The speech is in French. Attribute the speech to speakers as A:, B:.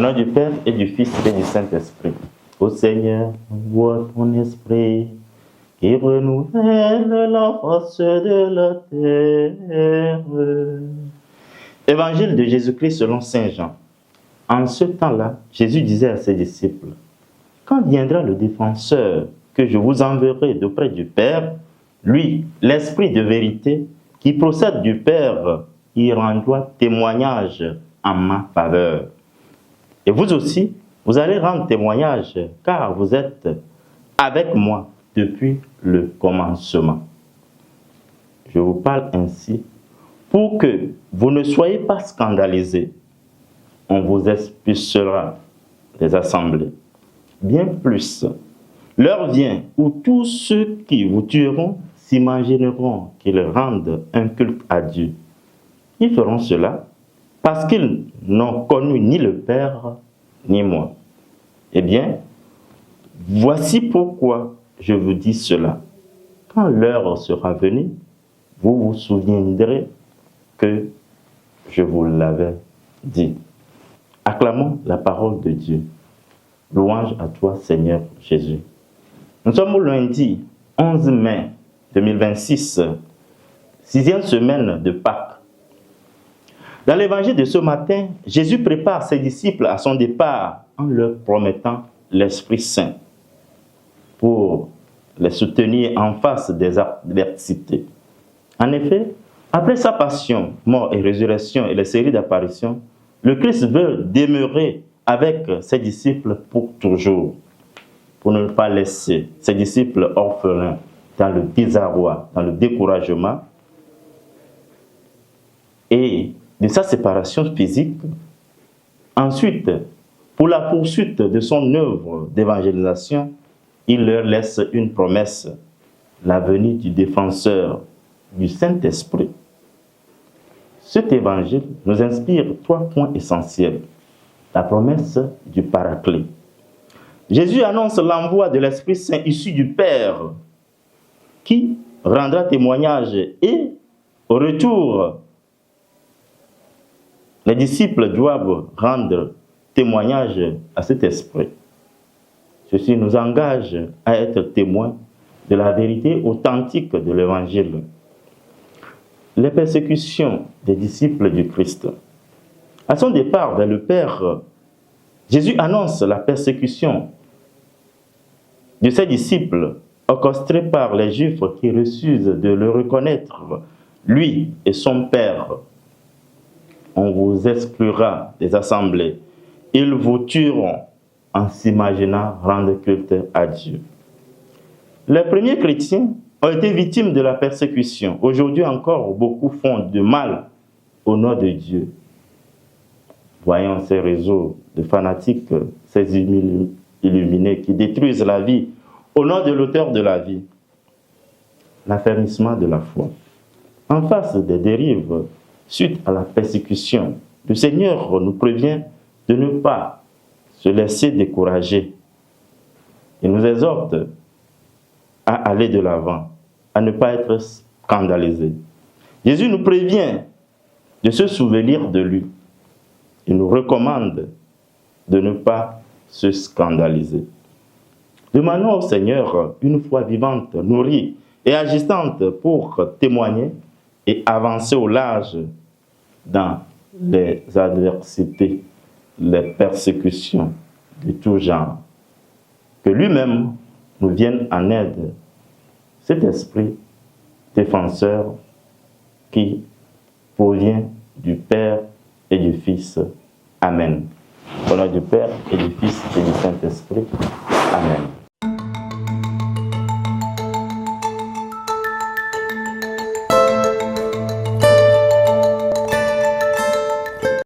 A: nom du Père et du Fils et du Saint-Esprit. Ô Seigneur, envoie ton esprit qui renouvelle la face de la terre. Évangile de Jésus-Christ selon Saint Jean. En ce temps-là, Jésus disait à ses disciples, « Quand viendra le défenseur que je vous enverrai d'auprès du Père, lui, l'Esprit de vérité, qui procède du Père, il rendra témoignage en ma faveur. Et vous aussi, vous allez rendre témoignage, car vous êtes avec moi depuis le commencement. » Je vous parle ainsi pour que vous ne soyez pas scandalisés. On vous expulsera des assemblées. Bien plus, l'heure vient où tous ceux qui vous tueront s'imagineront qu'ils rendent un culte à Dieu. Ils feront cela parce qu'ils n'ont connu ni le Père ni moi. Eh bien, voici pourquoi je vous dis cela. Quand l'heure sera venue, vous vous souviendrez que je vous l'avais dit. Acclamons la parole de Dieu. Louange à toi, Seigneur Jésus. Nous sommes au lundi 11 mai 2026, 6e semaine de Pâques. Dans l'évangile de ce matin, Jésus prépare ses disciples à son départ en leur promettant l'Esprit Saint pour les soutenir en face des adversités. En effet, après sa passion, mort et résurrection et les séries d'apparitions, le Christ veut demeurer avec ses disciples pour toujours, pour ne pas laisser ses disciples orphelins dans le désarroi, dans le découragement et de sa séparation physique. Ensuite, pour la poursuite de son œuvre d'évangélisation, il leur laisse une promesse, la venue du défenseur, du Saint-Esprit. Cet évangile nous inspire 3 points essentiels. La promesse du Paraclet. Jésus annonce l'envoi de l'Esprit Saint issu du Père, qui rendra témoignage et, au retour, les disciples doivent rendre témoignage à cet Esprit. Ceci nous engage à être témoins de la vérité authentique de l'Évangile. Les persécutions des disciples du Christ. À son départ vers le Père, Jésus annonce la persécution de ses disciples, orchestrée par les Juifs qui refusent de le reconnaître, lui et son Père. On vous exclura des assemblées. Ils vous tueront en s'imaginant rendre culte à Dieu. Les premiers chrétiens ont été victimes de la persécution. Aujourd'hui encore, beaucoup font du mal au nom de Dieu. Voyons ces réseaux de fanatiques, ces illuminés qui détruisent la vie au nom de l'auteur de la vie. L'affermissement de la foi. En face des dérives, suite à la persécution, le Seigneur nous prévient de ne pas se laisser décourager. Il nous exhorte à aller de l'avant, à ne pas être scandalisé. Jésus nous prévient de se souvenir de lui. Il nous recommande de ne pas se scandaliser. Demandons au Seigneur une foi vivante, nourrie et agissante pour témoigner et avancer au large dans les adversités, les persécutions de tout genre. Que lui-même nous vienne en aide, cet esprit défenseur qui provient du Père et du Fils. Amen. Au nom du Père et du Fils et du Saint-Esprit. Amen.